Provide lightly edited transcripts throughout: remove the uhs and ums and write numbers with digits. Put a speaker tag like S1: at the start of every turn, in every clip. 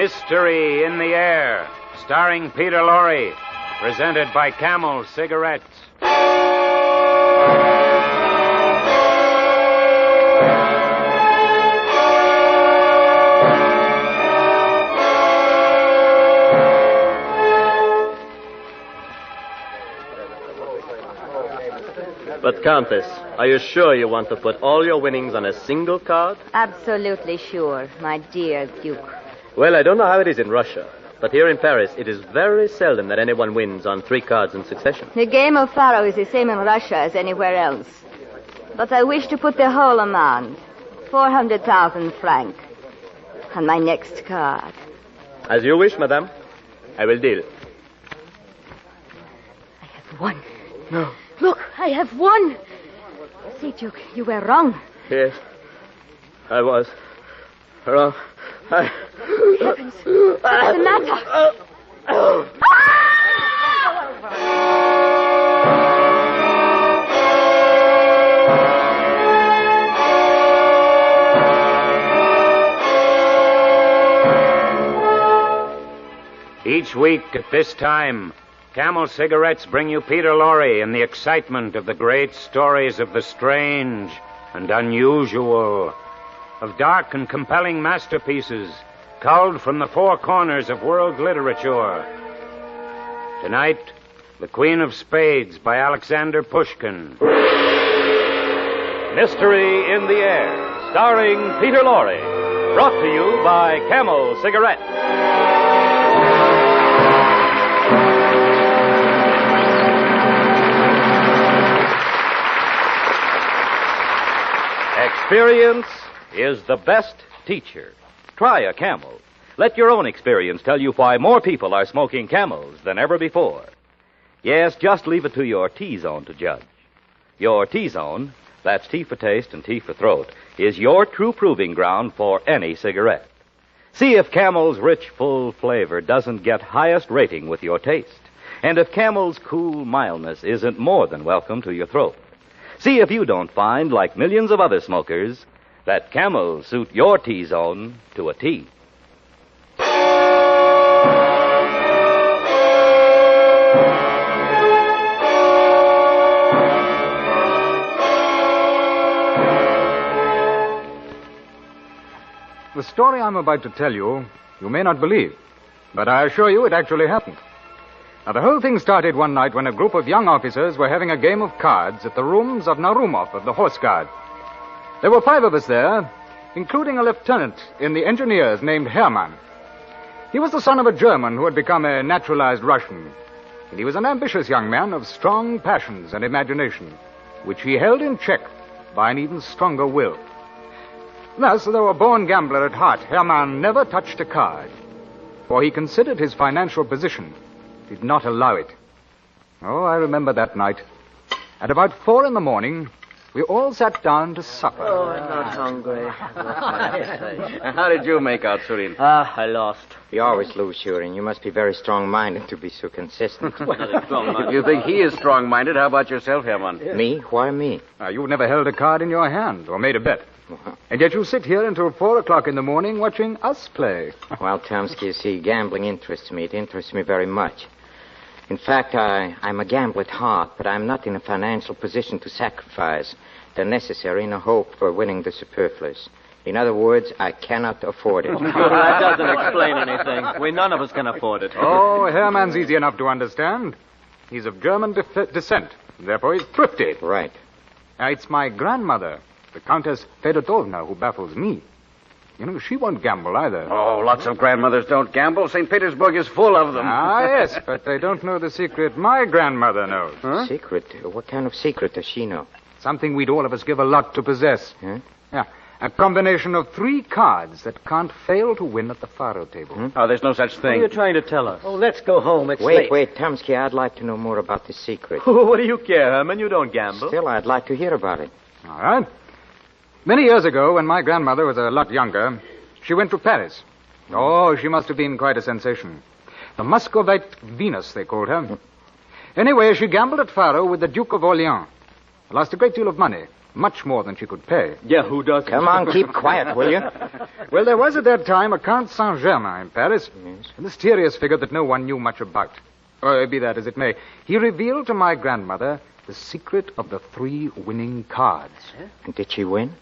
S1: Mystery in the Air, starring Peter Lorre, presented by Camel Cigarettes.
S2: But, Countess, are you sure you want to put all your winnings on a single card?
S3: Absolutely sure, my dear Duke.
S2: Well, I don't know how it is in Russia, but here in Paris, it is very seldom that anyone wins on 3 cards in succession.
S3: The game of faro is the same in Russia as anywhere else. But I wish to put the whole amount, 400,000 francs, on my next card.
S2: As you wish, madame. I will deal.
S3: I have won. No. Look, I have won. See, Duke, you were wrong.
S2: Yes, I was wrong.
S3: Heavens, what's the matter?
S1: Each week at this time, Camel Cigarettes bring you Peter Lorre and the excitement of the great stories of the strange and unusual, of dark and compelling masterpieces culled from the 4 corners of world literature. Tonight, The Queen of Spades by Alexander Pushkin.
S4: Mystery in the Air, starring Peter Lorre, brought to you by Camel Cigarettes. Experience is the best teacher. Try a Camel. Let your own experience tell you why more people are smoking Camels than ever before. Yes, just leave it to your T-zone to judge. Your T-zone, that's T for taste and T for throat, is your true proving ground for any cigarette. See if Camel's rich, full flavor doesn't get highest rating with your taste, and if Camel's cool mildness isn't more than welcome to your throat. See if you don't find, like millions of other smokers, that Camels suit your T-zone to a T.
S5: The story I'm about to tell you, you may not believe, but I assure you it actually happened. Now, the whole thing started one night when a group of young officers were having a game of cards at the rooms of Narumov of the Horse Guard. There were 5 of us there, including a lieutenant in the engineers named Hermann. He was the son of a German who had become a naturalized Russian, and he was an ambitious young man of strong passions and imagination, which he held in check by an even stronger will. Thus, though a born gambler at heart, Hermann never touched a card, for he considered his financial position did not allow it. Oh, I remember that night. At about 4 a.m, we all sat down to supper.
S2: Oh, I'm not hungry.
S6: How did you make out, Surin?
S2: I lost.
S7: You always lose, Shurin. You must be very strong-minded to be so consistent.
S6: If you think he is strong-minded, how about yourself, Hermann?
S7: Me? Why me?
S5: You never held a card in your hand or made a bet. And yet you sit here until 4 o'clock in the morning watching us play.
S7: Well, Tomsky, you see, gambling interests me. It interests me very much. In fact, I'm a gambler at heart, but I'm not in a financial position to sacrifice the necessary in a hope for winning the superfluous. In other words, I cannot afford it.
S2: That doesn't explain anything. None of us can afford it.
S5: Oh, Hermann's easy enough to understand. He's of German descent. Therefore, he's thrifty.
S7: Right.
S5: It's my grandmother, the Countess Fedotovna, who baffles me. You know, she won't gamble either.
S6: Oh, lots of grandmothers don't gamble. St. Petersburg is full of them.
S5: Yes, but they don't know the secret my grandmother knows.
S7: Huh? Secret? What kind of secret does she know?
S5: Something we'd all of us give a lot to possess.
S7: Huh?
S5: Yeah, a combination of 3 cards that can't fail to win at the faro table.
S6: Oh, there's no such
S2: What
S6: thing.
S2: are you trying to tell us? Oh, let's go home. It's
S7: Wait,
S2: late.
S7: Tomsky, I'd like to know more about the secret.
S2: What do you care, Herman? You don't gamble.
S7: Still, I'd like to hear about it.
S5: All right. Many years ago, when my grandmother was a lot younger, she went to Paris. Oh, she must have been quite a sensation. The Muscovite Venus, they called her. Anyway, she gambled at faro with the Duke of Orleans. I lost a great deal of money, much more than she could pay.
S2: Yeah, who does?
S7: Come on, keep quiet, will you?
S5: Well, there was at that time a Count Saint-Germain in Paris.
S7: Yes.
S5: A mysterious figure that no one knew much about. Be that as it may, he revealed to my grandmother the secret of the 3 winning cards.
S7: And did she win?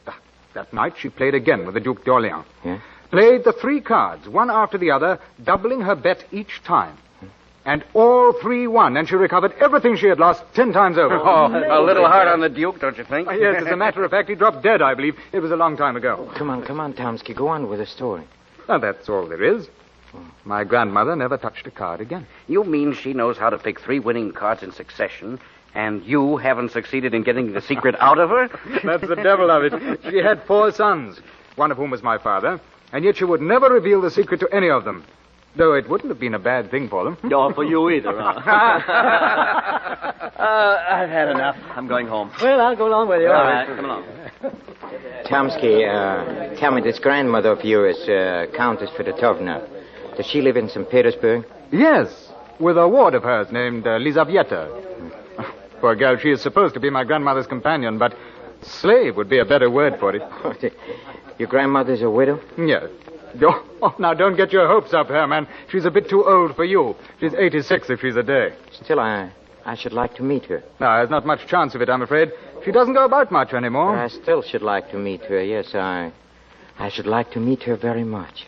S5: That night she played again with the Duc d'Orléans.
S7: Yeah?
S5: Played the 3 cards, one after the other, doubling her bet each time. And all 3 won, and she recovered everything she had lost 10 times over.
S6: Oh, a little hard on the Duke, don't you think?
S5: Yes, as a matter of fact, he dropped dead, I believe. It was a long time ago.
S7: Come on, Tomsky. Go on with the story.
S5: Well, that's all there is. My grandmother never touched a card again.
S6: You mean she knows how to pick 3 winning cards in succession, and you haven't succeeded in getting the secret out of her?
S5: That's the devil of it. She had 4 sons, one of whom was my father, and yet she would never reveal the secret to any of them. Though it wouldn't have been a bad thing for them.
S2: No, for you either, huh? I've had enough. I'm going home. Well, I'll go along with you. All right, come along.
S7: Tomsky, tell me, this grandmother of yours, Countess Fedotovna, does she live in St. Petersburg?
S5: Yes, with a ward of hers named Lizavieta. Poor girl, she is supposed to be my grandmother's companion, but slave would be a better word for it.
S7: Your grandmother's a widow?
S5: Yes. Oh, now, don't get your hopes up, Herman. She's a bit too old for you. She's 86 if she's a day.
S7: Still, I should like to meet her.
S5: No, there's not much chance of it, I'm afraid. She doesn't go about much anymore.
S7: But I still should like to meet her, yes, I should like to meet her very much.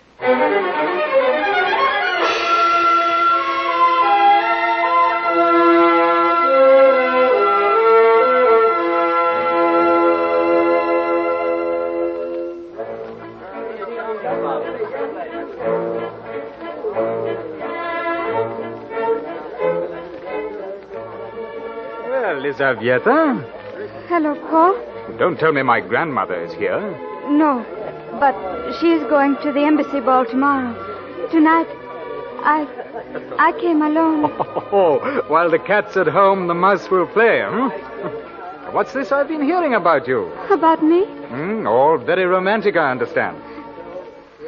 S5: Lizavieta?
S8: Hello, Paul.
S5: Don't tell me my grandmother is here.
S8: No, but she's going to the embassy ball tomorrow. Tonight, I came alone.
S5: Oh, while the cat's at home, the mouse will play, huh? What's this I've been hearing about you?
S8: About me?
S5: All very romantic, I understand.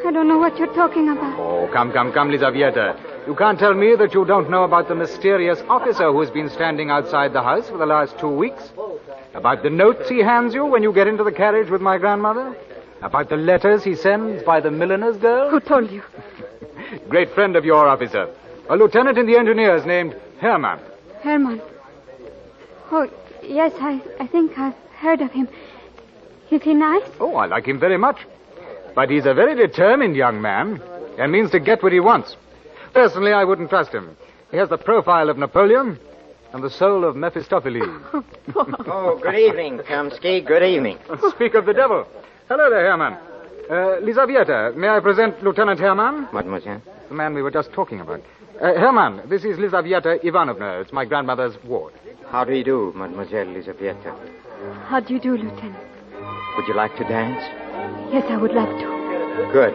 S8: I don't know what you're talking about.
S5: Oh, come, Lizavieta. You can't tell me that you don't know about the mysterious officer who's been standing outside the house for the last 2 weeks? About the notes he hands you when you get into the carriage with my grandmother? About the letters he sends by the milliner's girl?
S8: Who told you?
S5: Great friend of your officer. A lieutenant in the engineers named Herman.
S8: Herman. Oh, yes, I think I've heard of him. Is he nice?
S5: Oh, I like him very much. But he's a very determined young man and means to get what he wants. Personally, I wouldn't trust him. He has the profile of Napoleon and the soul of Mephistopheles.
S7: Oh, good evening, Tomsky. Good evening.
S5: Speak of the devil. Hello there, Herman. Lizavieta, may I present Lieutenant Herman?
S7: Mademoiselle?
S5: The man we were just talking about. Herman, this is Lizavieta Ivanovna. It's my grandmother's ward.
S7: How do you do, Mademoiselle Lizavieta?
S8: How do you do, Lieutenant?
S7: Would you like to dance?
S8: Yes, I would love to.
S7: Good.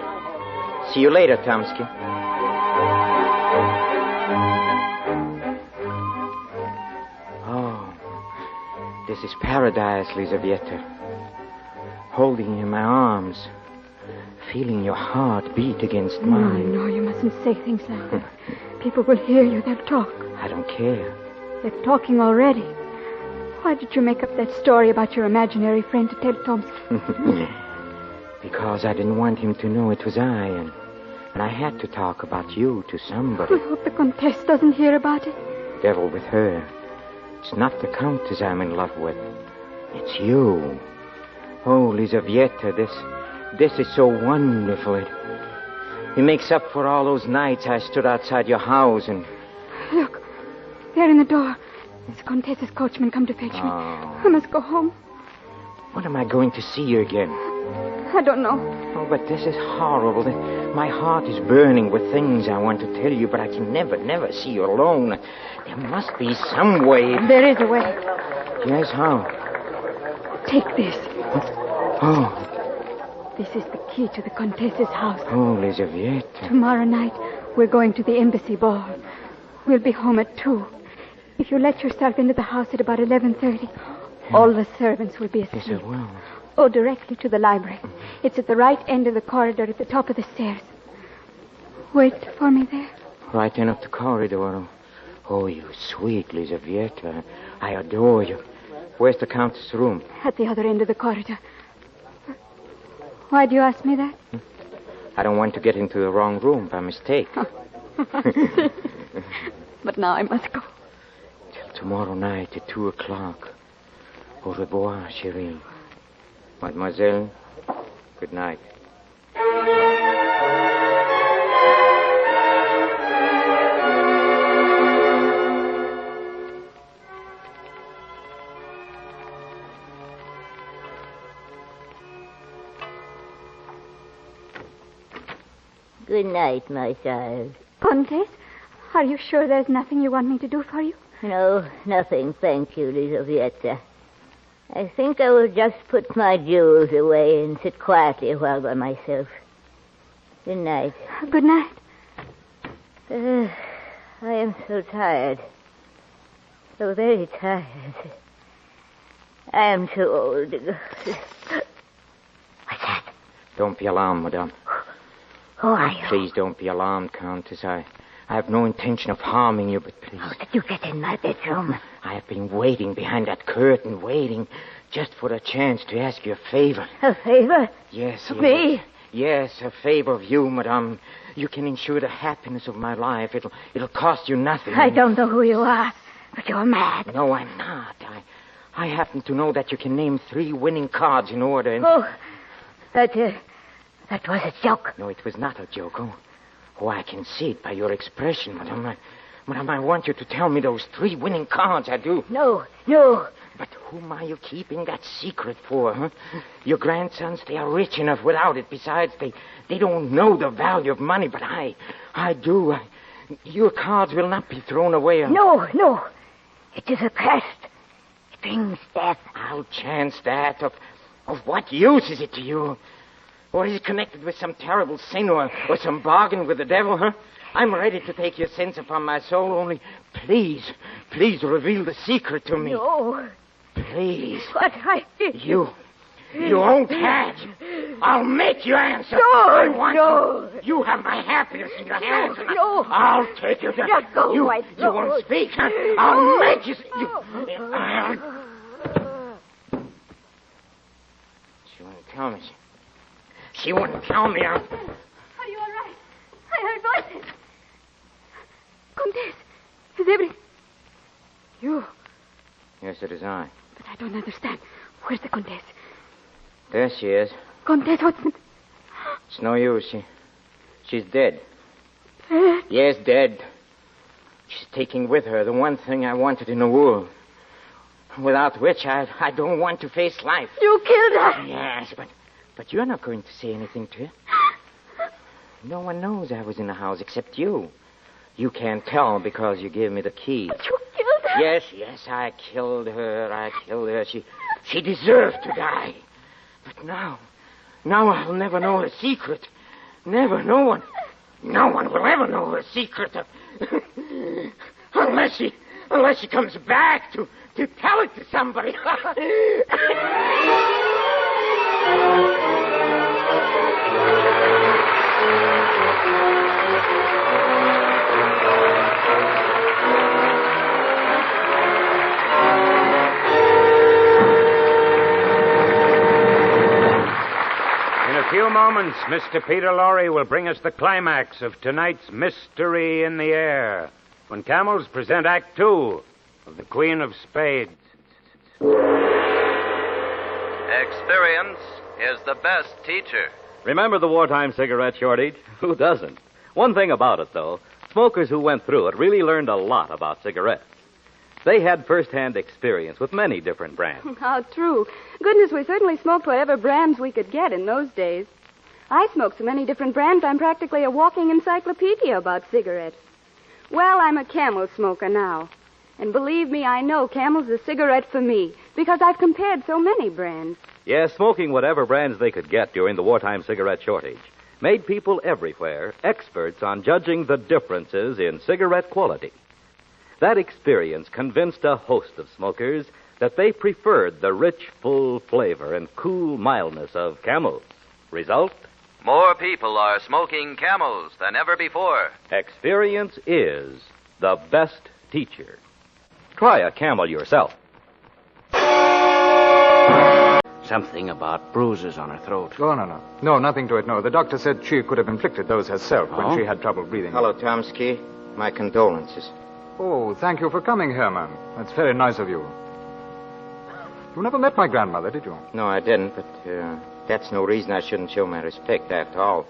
S7: See you later, Tomsky. Oh, this is paradise, Lizavieta. Holding you in my arms, feeling your heart beat against mine.
S8: No, you mustn't say things like that. People will hear you. They'll talk.
S7: I don't care.
S8: They're talking already. Why did you make up that story about your imaginary friend to tell Tomsky?
S7: Because I didn't want him to know it was I, and I had to talk about you to somebody.
S8: I hope the Comtesse doesn't hear about it.
S7: Devil with her. It's not the Countess I'm in love with. It's you. Oh, Lizavieta, this is so wonderful. It makes up for all those nights I stood outside your house and...
S8: Look, there in the door. It's the Comtesse's coachman come to fetch me.
S7: Oh.
S8: I must go home.
S7: When am I going to see you again?
S8: I don't know.
S7: Oh, but this is horrible. My heart is burning with things I want to tell you, but I can never see you alone. There must be some way.
S8: There is a way.
S7: Yes, how?
S8: Take this.
S7: Oh.
S8: This is the key to the Comtesse's house.
S7: Oh, Lizavieta.
S8: Tomorrow night, we're going to the embassy ball. We'll be home at 2. If you let yourself into the house at about 11:30, all the servants will be asleep.
S7: Yes, I will.
S8: Oh, directly to the library. It's at the right end of the corridor at the top of the stairs. Wait for me there.
S7: Right in up the corridor. Oh, you sweet Lizavieta. I adore you. Where's the Countess' room?
S8: At the other end of the corridor. Why do you ask me that?
S7: I don't want to get into the wrong room by mistake.
S8: But now I must go.
S7: Till tomorrow night at 2:00. Au revoir, chérie. Mademoiselle, good night.
S3: Good night, my child.
S8: Comtesse, are you sure there's nothing you want me to do for you?
S3: No, nothing, thank you, Lizaveta. I think I will just put my jewels away and sit quietly a while by myself. Good night.
S8: Good night.
S3: I am so tired. So very tired. I am too old to go. What's that?
S7: Don't be alarmed, madame.
S3: Who are you?
S7: Please don't be alarmed, Countess. I have no intention of harming you, but please.
S3: How did you get in my bedroom?
S7: I have been waiting behind that curtain, waiting just for a chance to ask you a favor.
S3: A favor?
S7: Yes.
S3: Of me?
S7: Yes, a favor of you, madame. You can ensure the happiness of my life. It'll cost you nothing.
S3: I don't know who you are, but you're mad.
S7: No, I'm not. I happen to know that you can name 3 winning cards in order. And...
S3: Oh, that was a joke.
S7: No, it was not a joke. Oh, I can see it by your expression, madame. Madame, I want you to tell me those 3 winning cards. I do.
S3: No.
S7: But whom are you keeping that secret for, huh? Your grandsons, they are rich enough without it. Besides, they don't know the value of money, but I do. Your cards will not be thrown away.
S3: No. It is a pest. It brings death.
S7: I'll chance that. Of what use is it to you? Or is it connected with some terrible sin or some bargain with the devil, huh? I'm ready to take your sins upon my soul, only please reveal the secret to me.
S3: No.
S7: Please.
S3: What I did.
S7: You won't have. I'll make you answer.
S3: No,
S7: I want
S3: no.
S7: You have my happiness in your hands.
S3: No.
S7: I'll take you to...
S3: Let go,
S7: you,
S3: White.
S7: You won't speak, huh? I'll make you... She won't tell me. She wouldn't tell me.
S8: Are you all right? I heard voices. Comtesse, is everything... You...
S7: Yes, it is I.
S8: But I don't understand. Where's the Comtesse?
S7: There she is.
S8: Comtesse, what's the...
S7: It's no use. She's dead.
S8: Dead?
S7: Yes, dead. She's taking with her the one thing I wanted in the world. Without which I don't want to face life.
S8: You killed her.
S7: Yes, but you're not going to say anything to her. No one knows I was in the house except you. You can't tell because you gave me the key.
S8: But you killed her.
S7: Yes, I killed her. She deserved to die. But now I'll never know her secret. Never. No one will ever know her secret. Unless she comes back to tell it to somebody.
S1: In a few moments, Mr. Peter Lorre will bring us the climax of tonight's Mystery in the Air, when camels present Act 2 of The Queen of Spades.
S9: Experience is the best teacher.
S4: Remember the wartime cigarette shortage? Who doesn't? One thing about it, though, smokers who went through it really learned a lot about cigarettes. They had first-hand experience with many different brands.
S10: How true. Goodness, we certainly smoked whatever brands we could get in those days. I smoked so many different brands, I'm practically a walking encyclopedia about cigarettes. Well, I'm a Camel smoker now. And believe me, I know Camel's the cigarette for me, because I've compared so many brands.
S4: Yes, smoking whatever brands they could get during the wartime cigarette shortage made people everywhere experts on judging the differences in cigarette quality. That experience convinced a host of smokers that they preferred the rich, full flavor and cool mildness of Camels. Result?
S9: More people are smoking Camels than ever before.
S4: Experience is the best teacher. Try a Camel yourself.
S6: Something about bruises on her throat.
S5: Oh, no. No, nothing to it, no. The doctor said she could have inflicted those herself
S6: Oh?
S5: when she had trouble breathing.
S7: Hello, Tomsky. My condolences.
S5: Oh, thank you for coming, Herman. That's very nice of you. You never met my grandmother, did you?
S7: No, I didn't, but that's no reason I shouldn't show my respect. After all,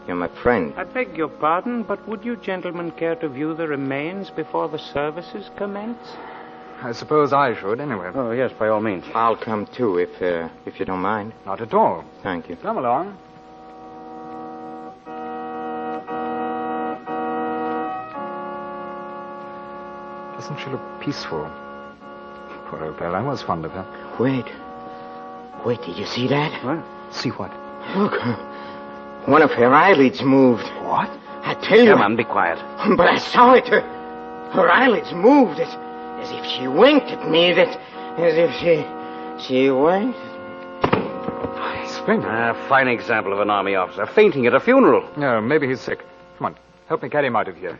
S7: you're my friend.
S1: I beg your pardon, but would you gentlemen care to view the remains before the services commence?
S5: I suppose I should, anyway.
S6: Oh, yes, by all means.
S7: I'll come, too, if you don't mind.
S5: Not at all.
S7: Thank you.
S5: Come along. Doesn't she look peaceful? Poor old girl, I was fond of her.
S7: Wait, did you see that?
S6: What?
S5: See what?
S7: Look, one of her eyelids moved.
S5: What?
S7: I tell you.
S6: Herman, be quiet.
S7: But I saw it. Her eyelids moved as if she winked at me. As if she winked.
S5: He's fainting.
S6: A fine example of an army officer fainting at a funeral.
S5: No, maybe he's sick. Come on, help me carry him out of here.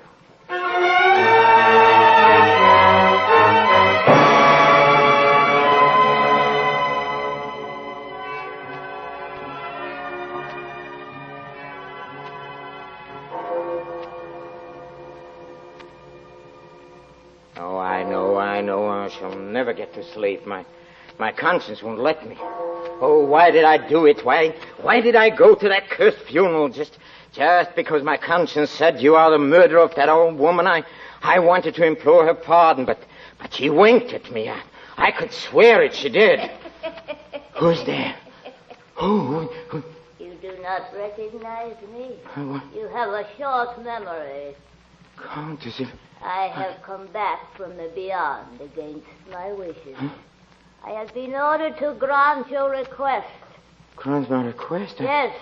S7: Oh, I know. I shall never get to sleep. My conscience won't let me. Oh, why did I do it? Why did I go to that cursed funeral? Just because my conscience said you are the murderer of that old woman. I wanted to implore her pardon, but she winked at me. I could swear it, she did. Who's there? Who?
S3: You do not recognize me. You have a short memory.
S7: Countess, if...
S3: I have come back from the beyond against my wishes. Huh? I have been ordered to grant your request.
S7: Grant my request?
S3: Yes.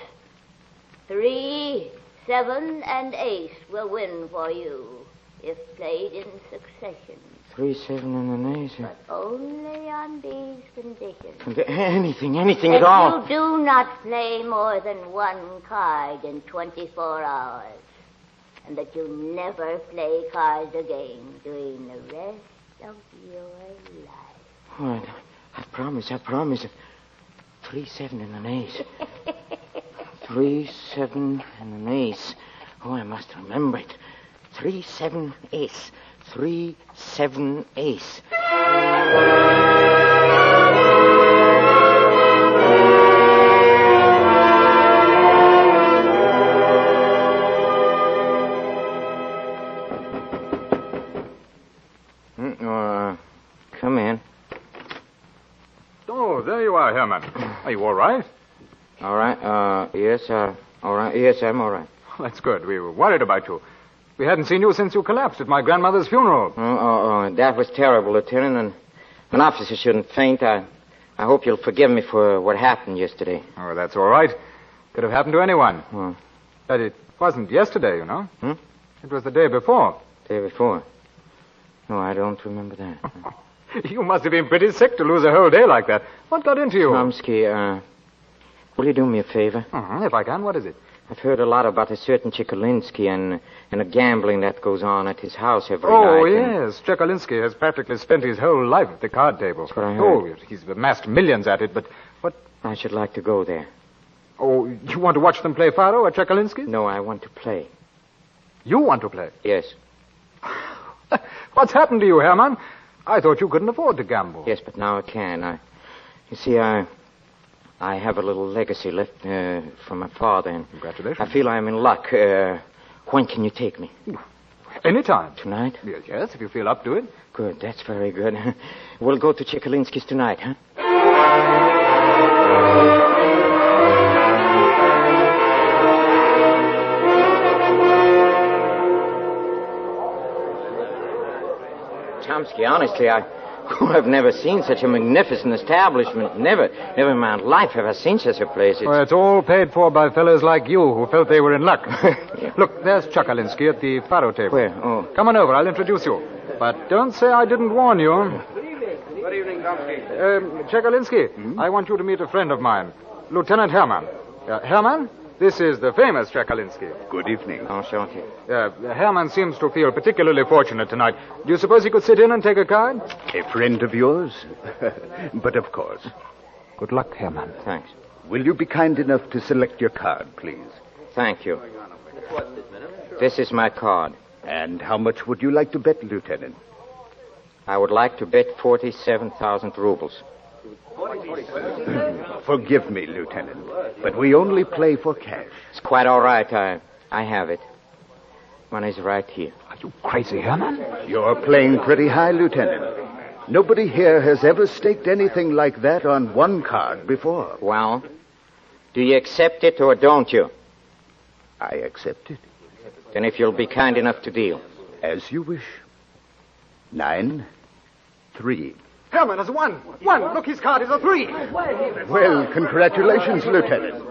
S3: 3, 7, and ace will win for you if played in succession.
S7: 3, 7, and an ace.
S3: But only on these conditions.
S7: Anything at all.
S3: You do not play more than one card in 24 hours. And that you never play cards again during the rest of your life.
S7: All right. I promise. 3, 7, and an ace. 3, 7, and an ace. Oh, I must remember it. 3, 7, ace. 3, 7, ace. Come in.
S5: Oh, there you are, Herman. Are you all right?
S7: All right. Yes, all right. Yes, I'm all right.
S5: That's good. We were worried about you. We hadn't seen you since you collapsed at my grandmother's funeral.
S7: That was terrible, Lieutenant. And an officer shouldn't faint. I hope you'll forgive me for what happened yesterday.
S5: Oh, that's all right. Could have happened to anyone.
S7: Oh.
S5: But it wasn't yesterday, you know. It was the day before.
S7: Day before? No, I don't remember that.
S5: You must have been pretty sick to lose a whole day like that. What got into you?
S7: Chomsky, will you do me a favor?
S5: If I can. What is it?
S7: I've heard a lot about a certain Chekalinsky and the gambling that goes on at his house every night.
S5: Oh, yes. Chekalinsky has practically spent his whole life at the card table.
S7: That's what I heard.
S5: Oh, he's amassed millions at it, but what...
S7: I should like to go there.
S5: Oh, you want to watch them play faro at Chekalinsky's?
S7: No, I want to play.
S5: You want to play?
S7: Yes.
S5: What's happened to you, Herman? I thought you couldn't afford to gamble.
S7: Yes, but now I can. You see, I have a little legacy left from my father. And
S5: congratulations.
S7: I feel I'm in luck. When can you take me?
S5: Anytime.
S7: Tonight?
S5: Yes, if you feel up to it.
S7: Good, that's very good. We'll go to Chekalinsky's tonight, huh? Chomsky, honestly, I've never seen such a magnificent establishment. Never in my life have I seen such a place.
S5: Well, it's all paid for by fellows like you who felt they were in luck. Look, there's Chekalinsky at the faro table.
S7: Where? Oh.
S5: Come on over, I'll introduce you. But don't say I didn't warn you.
S6: Good evening, Chomsky.
S5: Chekalinsky, I want you to meet a friend of mine, Lieutenant Herman. Herman, this is the famous Chekalinsky.
S11: Good evening.
S7: Enchanté.
S5: Herman seems to feel particularly fortunate tonight. Do you suppose he could sit in and take a card?
S11: A friend of yours? But of course.
S5: Good luck, Herman.
S7: Thanks.
S11: Will you be kind enough to select your card, please?
S7: Thank you. This is my card.
S11: And how much would you like to bet, Lieutenant?
S7: I would like to bet 47,000 rubles.
S11: Forgive me, Lieutenant, but we only play for cash.
S7: It's quite all right. I have it. Money's right here.
S5: Are you crazy, Herman?
S11: You're playing pretty high, Lieutenant. Nobody here has ever staked anything like that on one card before.
S7: Well, do you accept it or don't you?
S11: I accept it.
S7: Then if you'll be kind enough to deal.
S11: As you wish. 9-3.
S5: Herman has won. Look, his card is a 3.
S11: Well, congratulations, Lieutenant.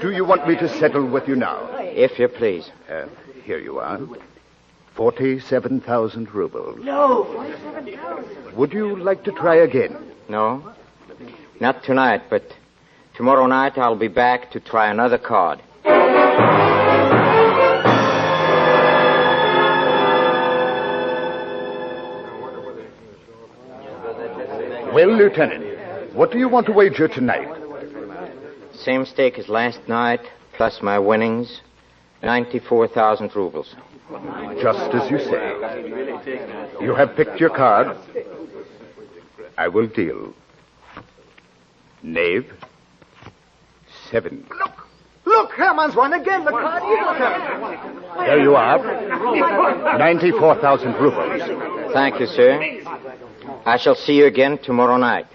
S11: Do you want me to settle with you now?
S7: If you please.
S11: Here you are. 47,000 rubles.
S12: No, 47,000.
S11: Would you like to try again?
S7: No. Not tonight, but tomorrow night I'll be back to try another card.
S11: Well, Lieutenant, what do you want to wager tonight?
S7: Same stake as last night, plus my winnings, 94,000 rubles.
S11: Just as you say. You have picked your card. I will deal. Knave. 7.
S5: Look, Herman's won again. The card is
S11: There you are. 94,000 rubles.
S7: Thank you, sir. I shall see you again tomorrow night.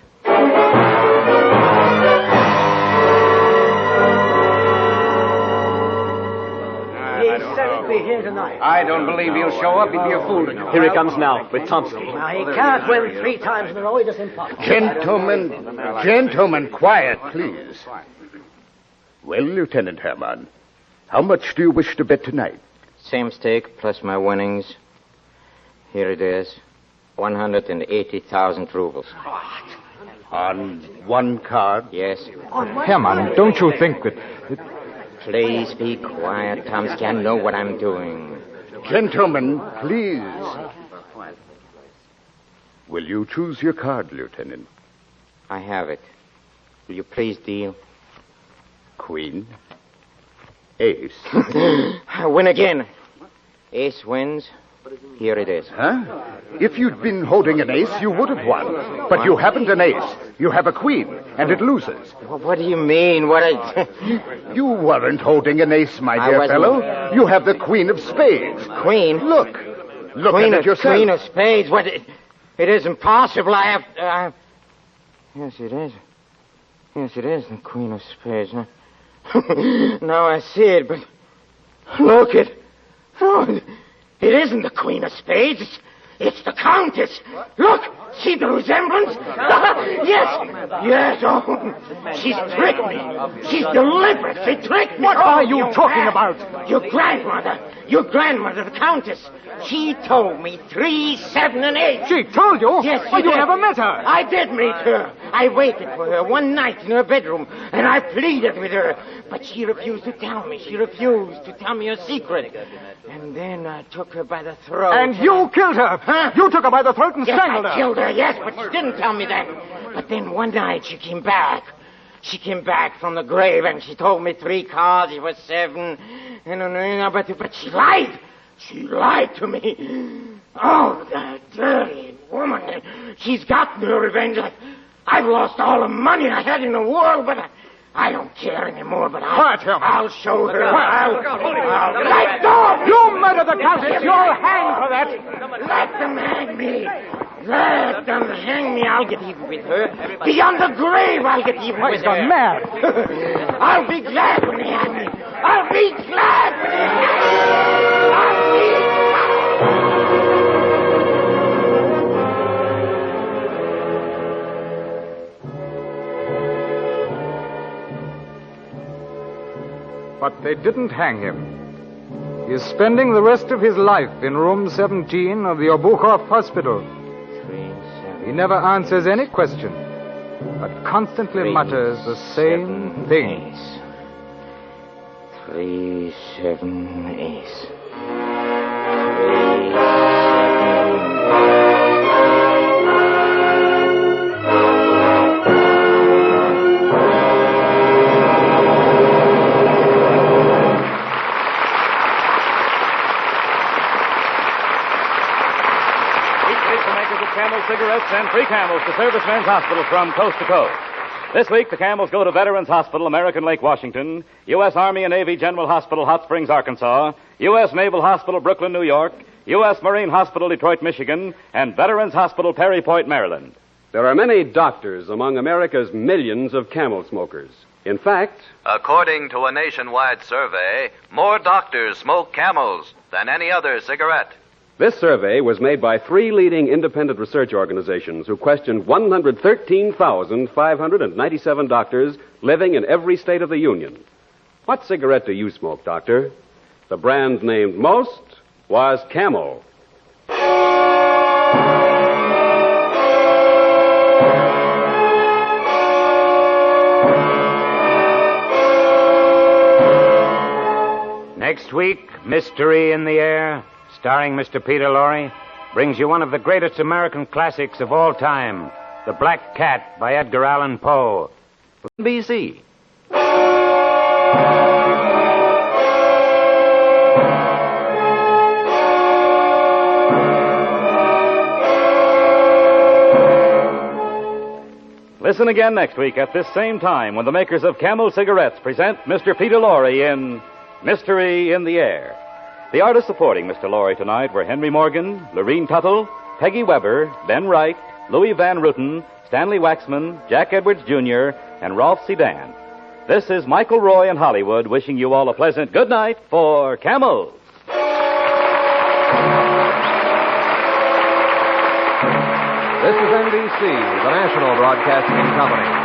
S12: Be here tonight.
S6: I don't believe he'll show up. He'd be a fool to do.
S2: Here he comes now, with Tomsky.
S12: Now, he can't win 3 times in a row. It is impossible.
S11: Gentlemen, quiet, please. Well, Lieutenant Herman, how much do you wish to bet tonight?
S7: Same stake plus my winnings. Here it is. 180,000 rubles.
S11: On one card?
S7: Yes.
S5: Herman, don't you think that...
S7: Please be quiet, Tomsky. I know what I'm doing.
S11: Gentlemen, please. Will you choose your card, Lieutenant?
S7: I have it. Will you please deal?
S11: Queen. Ace.
S7: I win again. Ace wins. Here it is.
S11: Huh? If you'd been holding an ace, you would have won. But you haven't an ace. You have a queen, and it loses.
S7: What do you mean?
S11: You weren't holding an ace, my dear fellow. You have the queen of spades.
S7: Queen?
S11: Look
S7: queen
S11: at it yourself.
S7: Queen of spades? What? It isn't possible. I have... Yes, it is. Yes, it is the queen of spades. Now I see it, but... Look, it isn't the queen of spades. It's the countess. Look, see the resemblance? Yes. Oh, she's tricked me. She's deliberately tricked me.
S5: What are you talking about?
S7: Your grandmother, the countess. She told me 3, 7, and 8.
S5: She told you?
S7: Yes, she
S5: Well, you
S7: did.
S5: never met her.
S7: I did meet her. I waited for her one night in her bedroom, and I pleaded with her. But she refused to tell me. She refused to tell me her secret. And then I took her by the throat.
S5: And you killed her.
S7: Huh?
S5: You took her by the throat and
S7: Yes,
S5: strangled her.
S7: I killed her, yes, but she didn't tell me that. But then one night she came back. She came back from the grave, and she told me 3 cards. It was 7. But she lied. She lied to me. Oh, the dirty woman. She's gotten her revenge. I've lost all the money I had in the world, but I don't care anymore. But I'll show her. I'll let go.
S5: You murdered the countess. You'll hang for that.
S7: Let them hang me. Let them hang me. I'll get even with her. Beyond the grave, I'll get even with
S5: He's gone
S7: her.
S5: mad.
S7: I'll be glad when they hang me. I'll be glad when they hang me. I'll be
S5: But they didn't hang him. He is spending the rest of his life in room 17 of the Obukhov Hospital.
S7: 3, 7.
S5: He never answers any question, but constantly mutters the same things.
S7: 3, 7, ace. 3, 7.
S4: send free camels to Servicemen's Hospital from coast to coast. This week, the camels go to Veterans Hospital, American Lake, Washington, U.S. Army and Navy General Hospital, Hot Springs, Arkansas, U.S. Naval Hospital, Brooklyn, New York, U.S. Marine Hospital, Detroit, Michigan, and Veterans Hospital, Perry Point, Maryland.
S13: There are many doctors among America's millions of camel smokers. In fact,
S9: according to a nationwide survey, more doctors smoke Camels than any other cigarette.
S13: this survey was made by 3 leading independent research organizations who questioned 113,597 doctors living in every state of the Union. What cigarette do you smoke, doctor? The brand named most was Camel.
S1: Next week, Mystery in the Air, starring Mr. Peter Lorre, brings you one of the greatest American classics of all time, The Black Cat by Edgar Allan Poe.
S4: NBC. Listen again next week at this same time when the makers of Camel cigarettes present Mr. Peter Lorre in Mystery in the Air. The artists supporting Mr. Lorre tonight were Henry Morgan, Lorene Tuttle, Peggy Weber, Ben Wright, Louis Van Ruten, Stanley Waxman, Jack Edwards Jr., and Rolf Sedan. This is Michael Roy in Hollywood wishing you all a pleasant good night for Camels.
S14: This is NBC, the national broadcasting company.